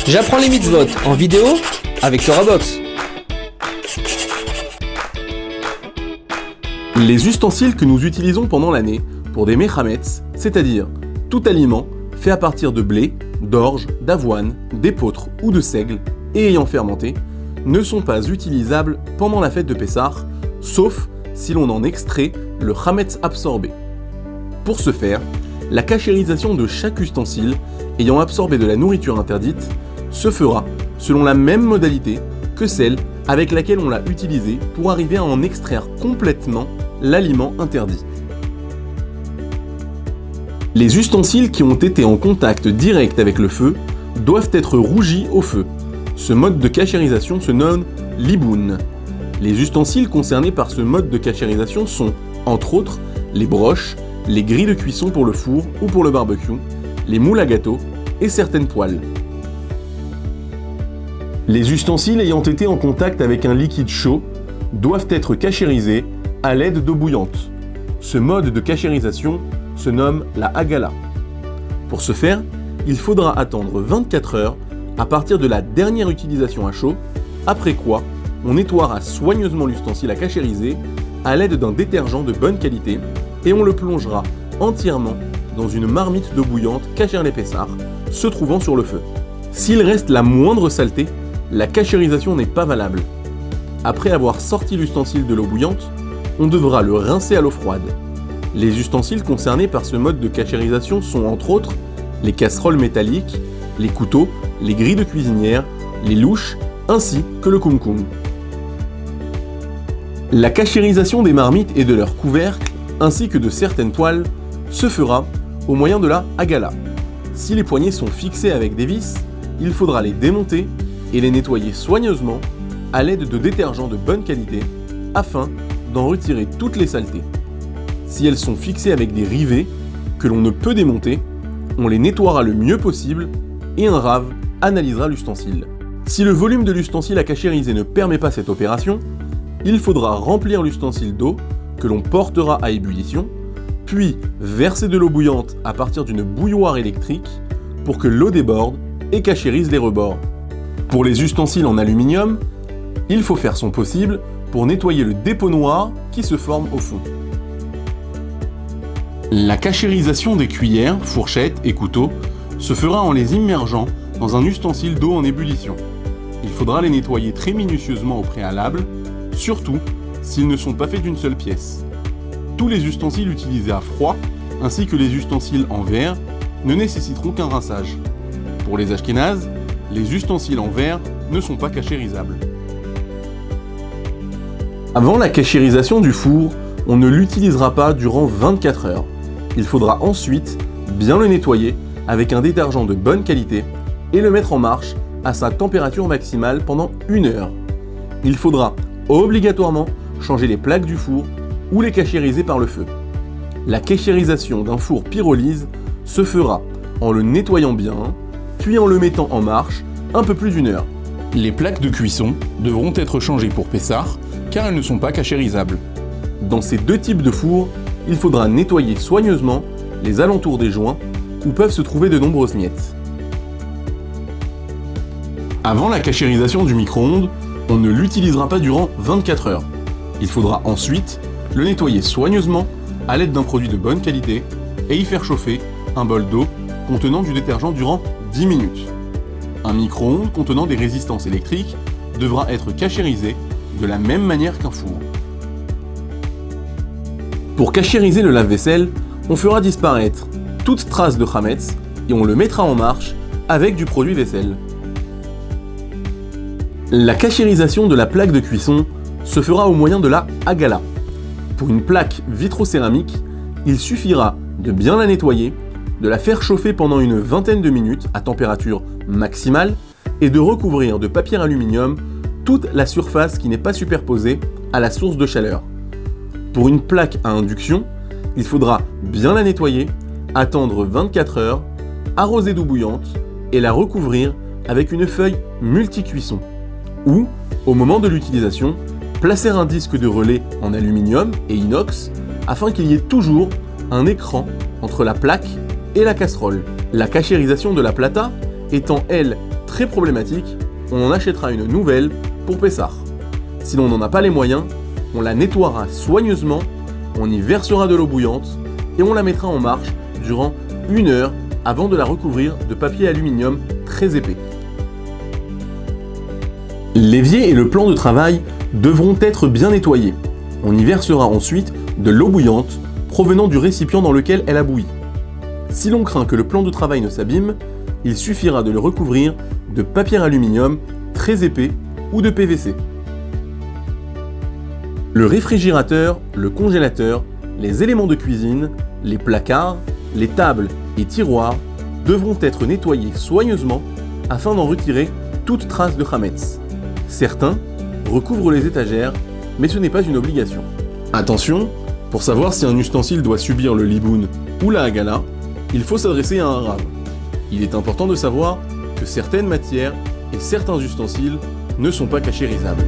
J'apprends les mitzvot en vidéo avec TorahBox. Les ustensiles que nous utilisons pendant l'année pour des mechametz, c'est-à-dire tout aliment fait à partir de blé, d'orge, d'avoine, d'épeautre ou de seigle et ayant fermenté, ne sont pas utilisables pendant la fête de Pessah, sauf si l'on en extrait le chametz absorbé. Pour ce faire, la cachérisation de chaque ustensile ayant absorbé de la nourriture interdite se fera selon la même modalité que celle avec laquelle on l'a utilisé pour arriver à en extraire complètement l'aliment interdit. Les ustensiles qui ont été en contact direct avec le feu doivent être rougis au feu. Ce mode de cachérisation se nomme liboun. Les ustensiles concernés par ce mode de cachérisation sont, entre autres, les broches, les grilles de cuisson pour le four ou pour le barbecue, les moules à gâteau et certaines poêles. Les ustensiles ayant été en contact avec un liquide chaud doivent être cachérisés à l'aide d'eau bouillante. Ce mode de cachérisation se nomme la hagala. Pour ce faire, il faudra attendre 24 heures à partir de la dernière utilisation à chaud, après quoi on nettoiera soigneusement l'ustensile à cachériser à l'aide d'un détergent de bonne qualité et on le plongera entièrement dans une marmite d'eau bouillante cachère les Pessah, se trouvant sur le feu. S'il reste la moindre saleté, la cachérisation n'est pas valable. Après avoir sorti l'ustensile de l'eau bouillante, on devra le rincer à l'eau froide. Les ustensiles concernés par ce mode de cachérisation sont entre autres les casseroles métalliques, les couteaux, les grilles de cuisinière, les louches, ainsi que le koum-koum. La cachérisation des marmites et de leurs couvercles, ainsi que de certaines poêles, se fera au moyen de la hagala. Si les poignées sont fixées avec des vis, il faudra les démonter et les nettoyer soigneusement à l'aide de détergents de bonne qualité afin d'en retirer toutes les saletés. Si elles sont fixées avec des rivets que l'on ne peut démonter, on les nettoiera le mieux possible et un rave analysera l'ustensile. Si le volume de l'ustensile à cachériser ne permet pas cette opération, il faudra remplir l'ustensile d'eau que l'on portera à ébullition, puis verser de l'eau bouillante à partir d'une bouilloire électrique pour que l'eau déborde et cachérise les rebords. Pour les ustensiles en aluminium, il faut faire son possible pour nettoyer le dépôt noir qui se forme au fond. La cachérisation des cuillères, fourchettes et couteaux se fera en les immergeant dans un ustensile d'eau en ébullition. Il faudra les nettoyer très minutieusement au préalable, surtout s'ils ne sont pas faits d'une seule pièce. Tous les ustensiles utilisés à froid, ainsi que les ustensiles en verre, ne nécessiteront qu'un rinçage. Pour les ashkénazes, les ustensiles en verre ne sont pas cachérisables. Avant la cachérisation du four, on ne l'utilisera pas durant 24 heures. Il faudra ensuite bien le nettoyer avec un détergent de bonne qualité et le mettre en marche à sa température maximale pendant 1 heure. Il faudra obligatoirement changer les plaques du four ou les cachériser par le feu. La cachérisation d'un four pyrolyse se fera en le nettoyant bien, puis en le mettant en marche un peu plus d'1 heure. Les plaques de cuisson devront être changées pour Pessah car elles ne sont pas cachérisables. Dans ces deux types de fours, il faudra nettoyer soigneusement les alentours des joints où peuvent se trouver de nombreuses miettes. Avant la cachérisation du micro-ondes, on ne l'utilisera pas durant 24 heures. Il faudra ensuite le nettoyer soigneusement à l'aide d'un produit de bonne qualité et y faire chauffer un bol d'eau contenant du détergent durant 10 minutes. Un micro-ondes contenant des résistances électriques devra être cachérisé de la même manière qu'un four. Pour cachériser le lave-vaisselle, on fera disparaître toute trace de chametz et on le mettra en marche avec du produit vaisselle. La cachérisation de la plaque de cuisson se fera au moyen de la hagala. Pour une plaque vitrocéramique, il suffira de bien la nettoyer, de la faire chauffer pendant une vingtaine de minutes à température maximale et de recouvrir de papier aluminium toute la surface qui n'est pas superposée à la source de chaleur. Pour une plaque à induction, il faudra bien la nettoyer, attendre 24 heures, arroser d'eau bouillante et la recouvrir avec une feuille multi-cuisson. Ou, au moment de l'utilisation, placer un disque de relais en aluminium et inox afin qu'il y ait toujours un écran entre la plaque et la casserole. La cachérisation de la plata étant elle très problématique, on en achètera une nouvelle pour Pessah. Si l'on n'en a pas les moyens, on la nettoiera soigneusement, on y versera de l'eau bouillante et on la mettra en marche durant 1 heure avant de la recouvrir de papier aluminium très épais. L'évier et le plan de travail devront être bien nettoyés. On y versera ensuite de l'eau bouillante provenant du récipient dans lequel elle a bouilli. Si l'on craint que le plan de travail ne s'abîme, il suffira de le recouvrir de papier aluminium très épais ou de PVC. Le réfrigérateur, le congélateur, les éléments de cuisine, les placards, les tables et tiroirs devront être nettoyés soigneusement afin d'en retirer toute trace de chametz. Certains recouvrent les étagères, mais ce n'est pas une obligation. Attention, pour savoir si un ustensile doit subir le liboun ou la hagala, il faut s'adresser à un rave. Il est important de savoir que certaines matières et certains ustensiles ne sont pas cachérisables.